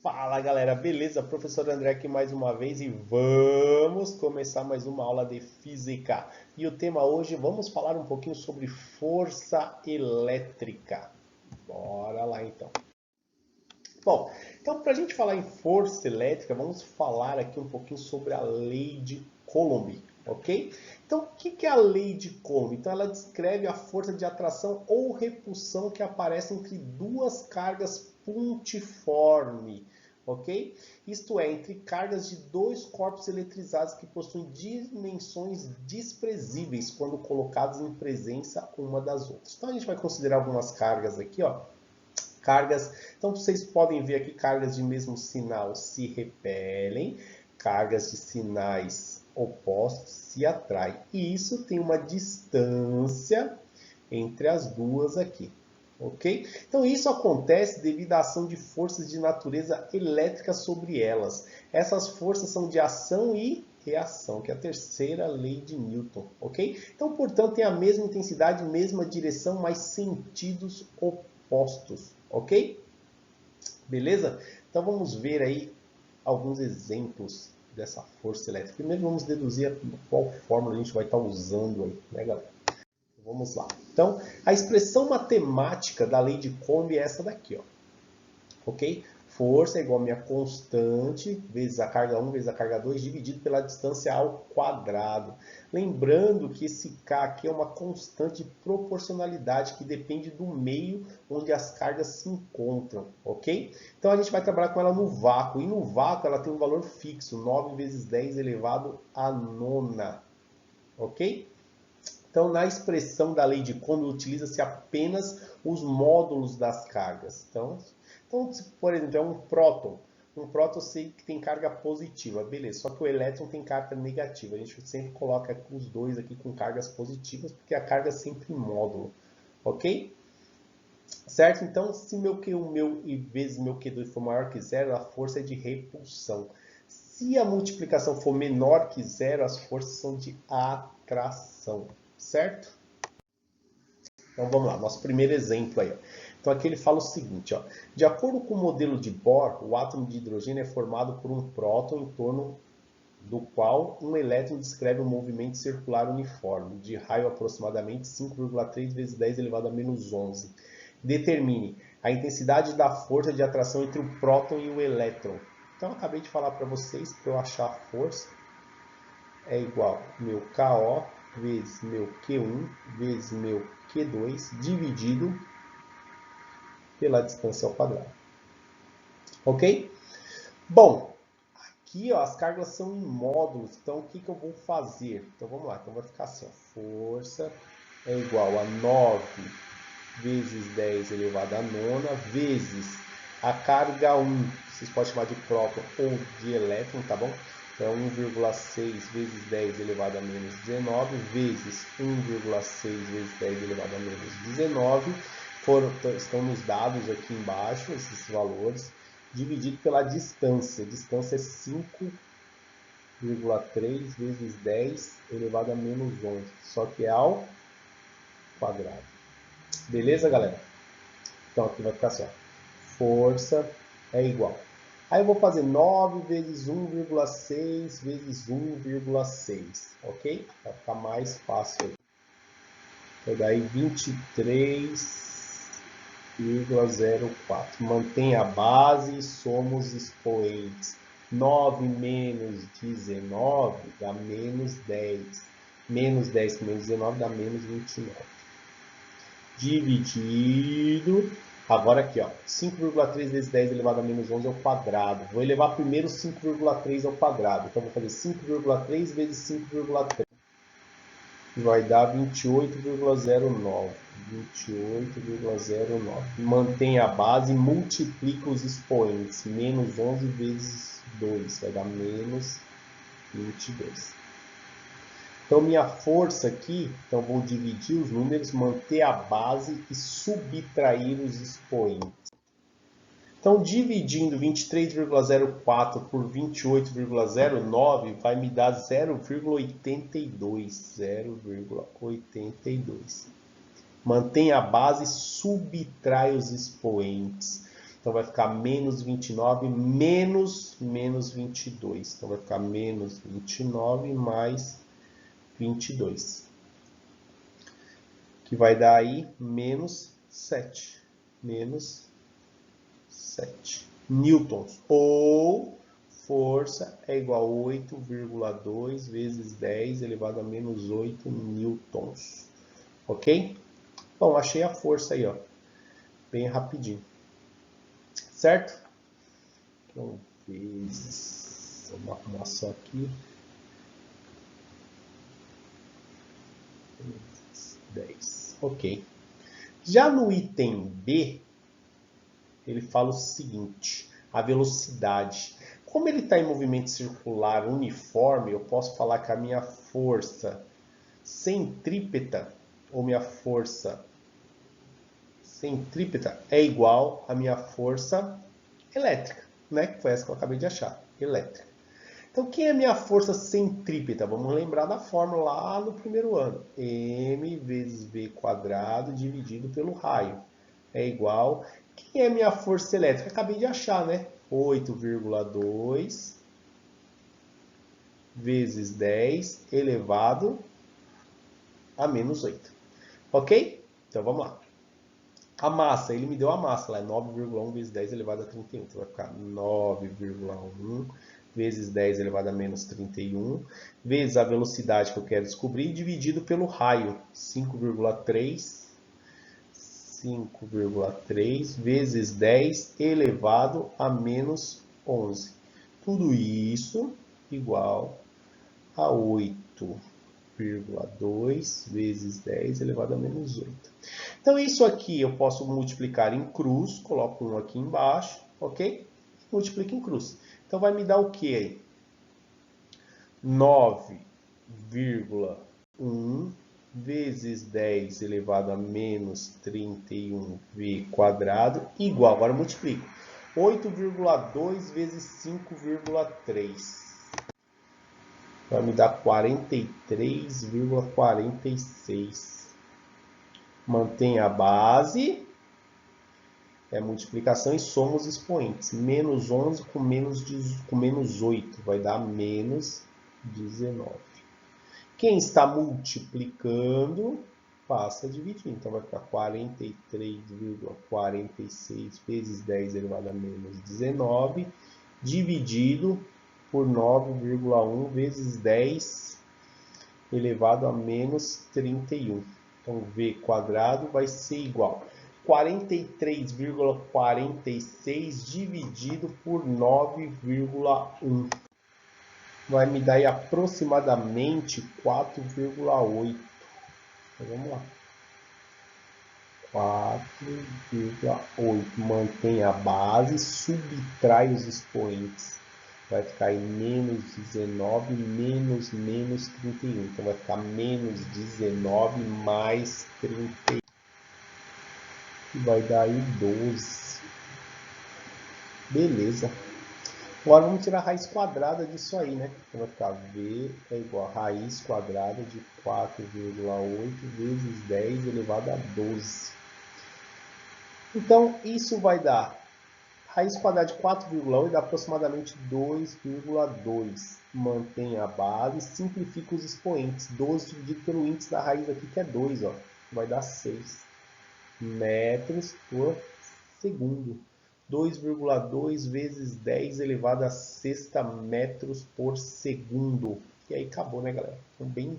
Fala galera, beleza? Professor André aqui mais uma vez e vamos começar mais uma aula de física. E o tema hoje, vamos falar um pouquinho sobre força elétrica. Bora lá então. Bom, então para a gente falar em força elétrica, vamos falar aqui um pouquinho sobre a lei de Coulomb, ok? Então, o que é a lei de Coulomb? Então, ela descreve a força de atração ou repulsão que aparece entre duas cargas pontiformes, ok? Isto é, entre cargas de dois corpos eletrizados que possuem dimensões desprezíveis quando colocados em presença uma das outras. Então, a gente vai considerar algumas cargas aqui, ó. Cargas, então vocês podem ver aqui cargas de mesmo sinal se repelem, cargas de sinais opostos se atraem. E isso tem uma distância entre as duas aqui, ok? Então isso acontece devido à ação de forças de natureza elétrica sobre elas. Essas forças são de ação e reação, que é a terceira lei de Newton, ok? Então, portanto, tem a mesma intensidade, mesma direção, mas sentidos opostos, ok? Beleza? Então vamos ver aí alguns exemplos dessa força elétrica. Primeiro vamos deduzir qual fórmula a gente vai estar usando aí, né, galera? Vamos lá. Então, a expressão matemática da lei de Coulomb é essa daqui, ó. Ok? Força é igual a minha constante vezes a carga 1 vezes a carga 2 dividido pela distância ao quadrado. Lembrando que esse K aqui é uma constante de proporcionalidade que depende do meio onde as cargas se encontram, ok? Então a gente vai trabalhar com ela no vácuo. E no vácuo ela tem um valor fixo, 9 vezes 10 elevado a nona, ok? Então, na expressão da lei de Coulomb, utiliza-se apenas os módulos das cargas. Então, por exemplo, é um próton. Um próton eu sei que tem carga positiva, beleza. Só que o elétron tem carga negativa. A gente sempre coloca os dois aqui com cargas positivas, porque a carga é sempre em módulo. Ok? Certo? Então, se meu Q1 vezes meu Q2 for maior que zero, a força é de repulsão. Se a multiplicação for menor que zero, as forças são de atração. Certo? Então vamos lá, nosso primeiro exemplo aí. Ó. Então aqui ele fala o seguinte, ó. De acordo com o modelo de Bohr, o átomo de hidrogênio é formado por um próton em torno do qual um elétron descreve um movimento circular uniforme, de raio aproximadamente 5,3 vezes 10 elevado a menos 11. Determine a intensidade da força de atração entre o próton e o elétron. Então eu acabei de falar para vocês, para eu achar a força, é igual meu KO vezes meu Q1 vezes meu Q2 dividido pela distância ao quadrado. Ok? Bom, aqui ó, as cargas são em módulos, então o que eu vou fazer? Então vamos lá, então vai ficar assim, ó, força é igual a 9 vezes 10 elevado a nona vezes a carga 1, vocês podem chamar de próton ou de elétron, tá bom? Então 1,6 vezes 10 elevado a menos 19 vezes 1,6 vezes 10 elevado a menos 19 estão nos dados aqui embaixo, esses valores, dividido pela distância. A distância é 5,3 vezes 10 elevado a menos 11, só que é ao quadrado. Beleza, galera? Então aqui vai ficar assim, ó. Força é igual. Aí eu vou fazer 9 vezes 1,6 vezes 1,6, ok? Vai ficar mais fácil aí. Então daí 23,04. Mantém a base e somos expoentes. 9 menos 19 dá menos 10. Menos 10 com menos 19 dá menos 29. Dividido. Agora aqui, ó. 5,3 vezes 10 elevado a menos 11 ao quadrado. Vou elevar primeiro 5,3 ao quadrado. Então, vou fazer 5,3 vezes 5,3. Vai dar 28,09. 28,09. Mantém a base e multiplica os expoentes. Menos 11 vezes 2. Vai dar menos 22. Então, minha força aqui, então vou dividir os números, manter a base e subtrair os expoentes. Então, dividindo 23,04 por 28,09 vai me dar 0,82. 0,82. Mantém a base e subtrai os expoentes. Então vai ficar menos 29 menos 22. Então vai ficar menos 29 mais 22. Que vai dar aí menos 7. Menos 7 newtons. Ou força é igual a 8,2 vezes 10 elevado a menos 8 newtons. Ok? Bom, achei a força aí, ó. Bem rapidinho. Certo? Então, vezes... Vamos arrumar só aqui. 10. Ok. Já no item B, ele fala o seguinte, a velocidade. Como ele está em movimento circular uniforme, eu posso falar que a minha força centrípeta, ou minha força centrípeta, é igual à minha força elétrica, né? Que foi essa que eu acabei de achar, elétrica. Então, quem é minha força centrípeta? Vamos lembrar da fórmula lá no primeiro ano. M vezes V quadrado dividido pelo raio. É igual... Quem é minha força elétrica? Acabei de achar, né? 8,2 vezes 10 elevado a menos 8. Ok? Então, vamos lá. A massa, ele me deu a massa, lá é 9,1 vezes 10 elevado a 31. Então vai ficar 9,1 vezes 10 elevado a menos 31, vezes a velocidade que eu quero descobrir, dividido pelo raio, 5,3 vezes 10 elevado a menos 11. Tudo isso igual a 8,2 vezes 10 elevado a menos 8. Então, isso aqui eu posso multiplicar em cruz, coloco um aqui embaixo, ok? Multiplico em cruz. Então, vai me dar o que aí? 9,1 vezes 10 elevado a menos 31v quadrado, igual, agora eu multiplico, 8,2 vezes 5,3. Vai me dar 43,46. Mantém a base, é multiplicação e soma os expoentes. Menos 11 com menos 8 vai dar menos 19. Quem está multiplicando, passa a dividir. Então vai ficar 43,46 vezes 10 elevado a menos 19, dividido por 9,1 vezes 10 elevado a menos 31. Então, V quadrado vai ser igual a 43,46 dividido por 9,1. Vai me dar aí aproximadamente 4,8. Então, vamos lá. 4,8. Mantém a base, subtrai os expoentes. Vai ficar aí menos 19 menos 31. Então vai ficar menos 19 mais 31. E vai dar aí 12. Beleza. Agora vamos tirar a raiz quadrada disso aí, né? Então vai ficar V é igual a raiz quadrada de 4,8 vezes 10 elevado a 12. Então isso vai dar raiz quadrada de 4,8 dá aproximadamente 2,2. Mantém a base, simplifica os expoentes. 12 dividido pelo índice da raiz aqui, que é 2, ó. Vai dar 6 metros por segundo. 2,2 vezes 10 elevado a sexta metros por segundo. E aí acabou, né, galera? Então, bem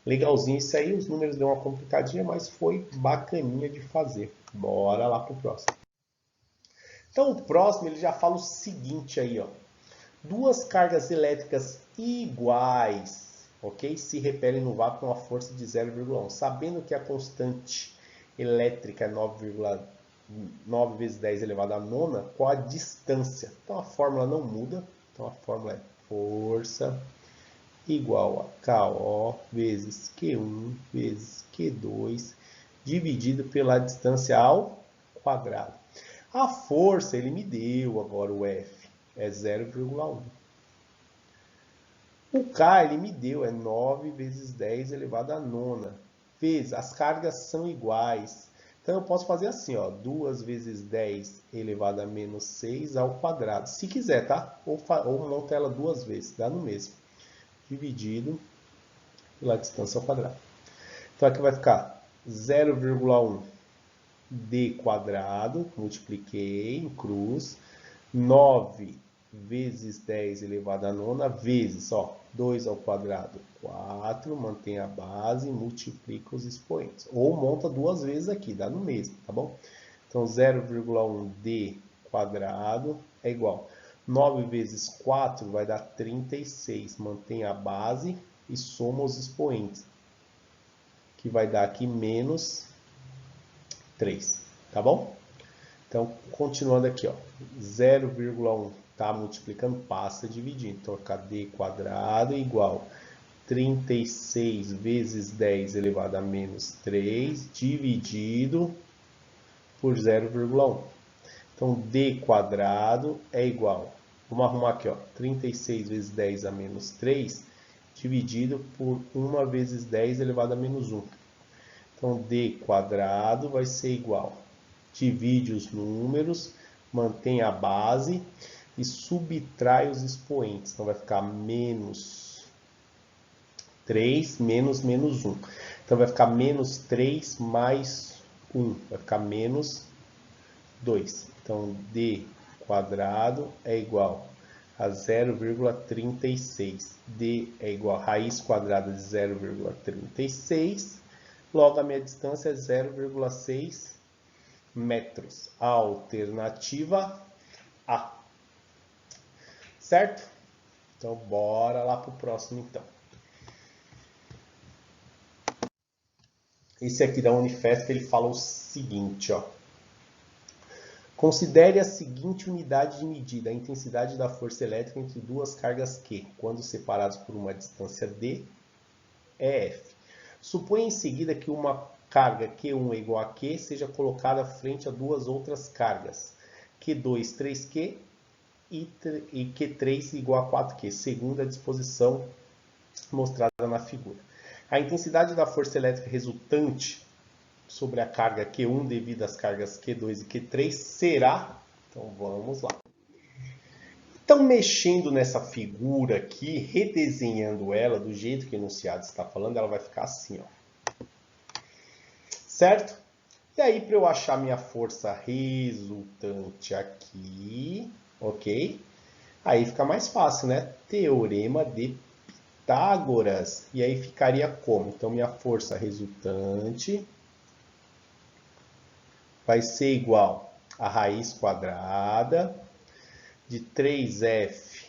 legalzinho isso aí. Os números deu uma complicadinha, mas foi bacaninha de fazer. Bora lá pro próximo. Então, o próximo ele já fala o seguinte aí, ó. Duas cargas elétricas iguais, ok? Se repelem no vácuo com uma força de 0,1. Sabendo que a constante elétrica é 9 vezes 10 elevado a nona, qual a distância? Então, a fórmula não muda. Então, a fórmula é força igual a KO vezes Q1 vezes Q2 dividido pela distância ao quadrado. A força ele me deu agora o F, é 0,1. O K ele me deu, é 9 vezes 10 elevado a nona. Vezes, as cargas são iguais. Então, eu posso fazer assim, ó, 2 vezes 10 elevado a menos 6 ao quadrado. Se quiser, tá? Ou monta ela duas vezes, dá no mesmo. Dividido pela distância ao quadrado. Então, aqui vai ficar 0,1 d quadrado, multipliquei em cruz, 9 vezes 10 elevado a nona, vezes, ó, 2 ao quadrado, 4, mantém a base, multiplica os expoentes. Ou monta duas vezes aqui, dá no mesmo, tá bom? Então, 0,1 d quadrado é igual. 9 vezes 4 vai dar 36. Mantém a base e soma os expoentes, que vai dar aqui menos 3, tá bom? Então, continuando aqui, ó, 0,1 tá multiplicando, passa dividindo. Então, fica d quadrado igual 36 vezes 10 elevado a menos 3 dividido por 0,1. Então, d quadrado é igual, vamos arrumar aqui, ó, 36 vezes 10 a menos 3 dividido por 1 vezes 10 elevado a menos 1. Então, d quadrado vai ser igual, divide os números, mantém a base e subtrai os expoentes. Então, vai ficar menos 3 menos menos 1. Então, vai ficar menos 3 mais 1. Vai ficar menos 2. Então, d quadrado é igual a 0,36. d é igual a raiz quadrada de 0,36. Logo, a minha distância é 0,6 metros. A alternativa A. Certo? Então, bora lá para o próximo, então. Esse aqui da Unifesp, ele fala o seguinte, ó. Considere a seguinte unidade de medida, a intensidade da força elétrica entre duas cargas Q, quando separados por uma distância D, é F. Suponha em seguida que uma carga Q1 é igual a Q seja colocada frente a duas outras cargas, Q2, 3Q e Q3 igual a 4Q, segundo a disposição mostrada na figura. A intensidade da força elétrica resultante sobre a carga Q1 devido às cargas Q2 e Q3 será... Então vamos lá. Então, mexendo nessa figura aqui, redesenhando ela do jeito que o enunciado está falando, ela vai ficar assim, ó. Certo? E aí, para eu achar minha força resultante aqui, ok? Aí fica mais fácil, né? Teorema de Pitágoras. E aí ficaria como? Então, minha força resultante vai ser igual a raiz quadrada de 3F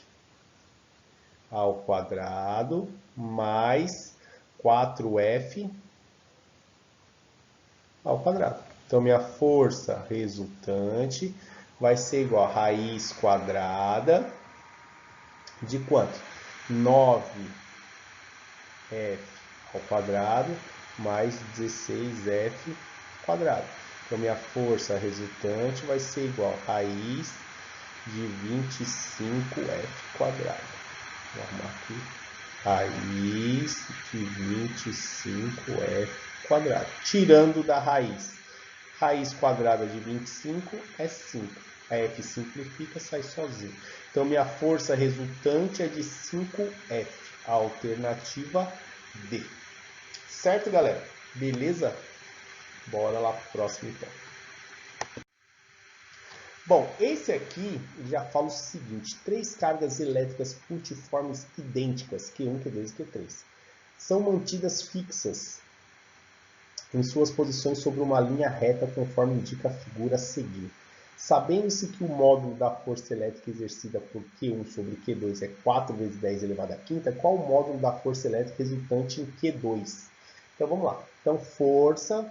ao quadrado mais 4F ao quadrado. Então, minha força resultante vai ser igual a raiz quadrada de quanto? 9F ao quadrado mais 16F quadrado. Então, minha força resultante vai ser igual a raiz de 25F quadrado. Vou arrumar aqui. Raiz de 25F quadrado. Tirando da raiz. Raiz quadrada de 25 é 5. A F simplifica, sai sozinho. Então, minha força resultante é de 5F. A alternativa D. Certo, galera? Beleza? Bora lá pro próximo, então. Bom, esse aqui já fala o seguinte. 3 cargas elétricas multiformes idênticas, Q1, Q2 e Q3, são mantidas fixas em suas posições sobre uma linha reta conforme indica a figura a seguir. Sabendo-se que o módulo da força elétrica exercida por Q1 sobre Q2 é 4 vezes 10 elevado à quinta, qual o módulo da força elétrica resultante em Q2? Então vamos lá. Então força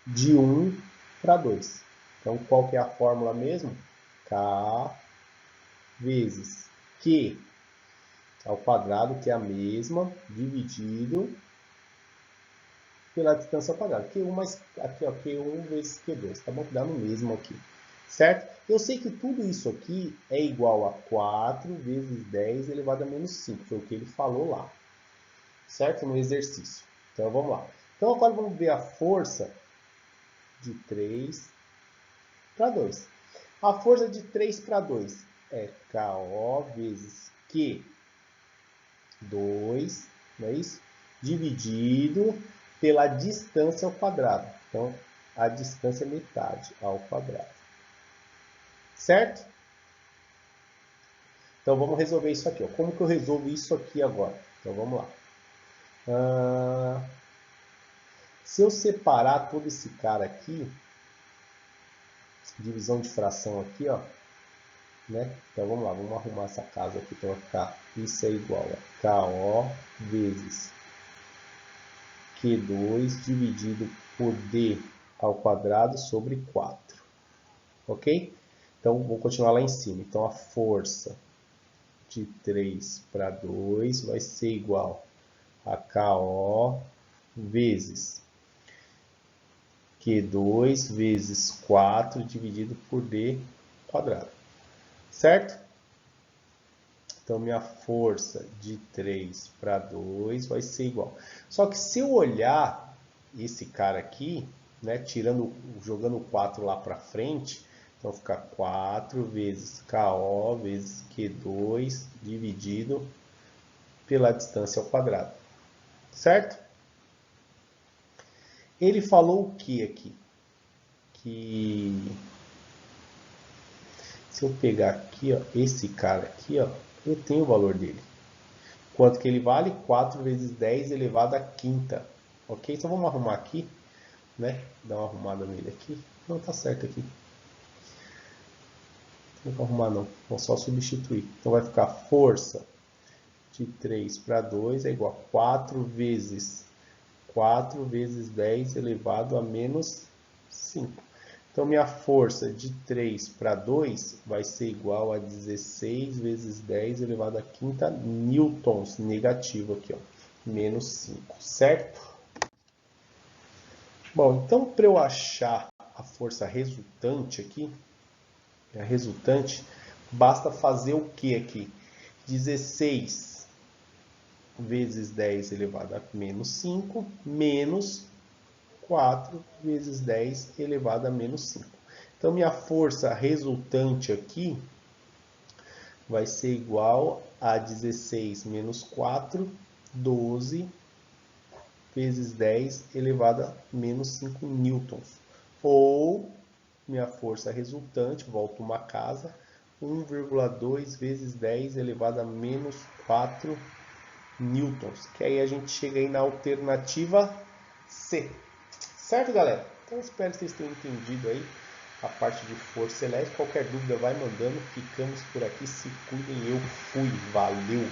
de 1 para 2. Então qual que é a fórmula mesmo? K vezes Q ao quadrado, que é a mesma, dividido pela distância ao quadrado. Q1 mais aqui, ó, Q1 vezes Q2, tá bom? Dá no mesmo aqui, certo? Eu sei que tudo isso aqui é igual a 4 vezes 10 elevado a menos 5, foi o que ele falou lá, certo? No exercício. Então, vamos lá. Então, agora vamos ver a força de 3 para 2. A força de 3 para 2 é KO vezes Q2, não é isso? Dividido pela distância ao quadrado. Então, a distância é metade ao quadrado. Certo? Então, vamos resolver isso aqui. Ó. Como que eu resolvo isso aqui agora? Então, vamos lá. Se eu separar todo esse cara aqui, divisão de fração aqui, ó, né? Então, vamos lá. Vamos arrumar essa casa aqui. Então, vai ficar, isso é igual a KO vezes Q2 dividido por D ao quadrado sobre 4. Ok? Então, vou continuar lá em cima. Então, a força de 3 para 2 vai ser igual a KO vezes Q2 vezes 4 dividido por D quadrado. Certo? Então, minha força de 3 para 2 vai ser igual. Só que se eu olhar esse cara aqui, né, jogando o 4 lá para frente, então fica 4 vezes KO vezes Q2 dividido pela distância ao quadrado. Certo? Ele falou o que aqui? Que se eu pegar aqui, ó, esse cara aqui, ó, eu tenho o valor dele. Quanto que ele vale? 4 vezes 10 elevado à quinta. Ok? Então vamos arrumar aqui, né? Dar uma arrumada nele aqui. Não, tá certo aqui. Não vou arrumar não, vou só substituir. Então vai ficar força de 3 para 2 é igual a 4 vezes 10 elevado a menos 5. Então, minha força de 3 para 2 vai ser igual a 16 vezes 10 elevado a quinta newtons, negativo aqui, ó, menos 5, certo? Bom, então, para eu achar a força resultante aqui, basta fazer o que aqui? 16 vezes 10 elevado a menos 5, menos 4 vezes 10 elevado a menos 5. Então, minha força resultante aqui vai ser igual a 16 menos 4, 12 vezes 10 elevado a menos 5 newtons. Ou, minha força resultante, volto uma casa, 1,2 vezes 10 elevado a menos 4 newtons. Que aí a gente chega aí na alternativa C. Certo, galera? Então, espero que vocês tenham entendido aí a parte de força elétrica. Qualquer dúvida, vai mandando. Ficamos por aqui. Se cuidem. Eu fui. Valeu!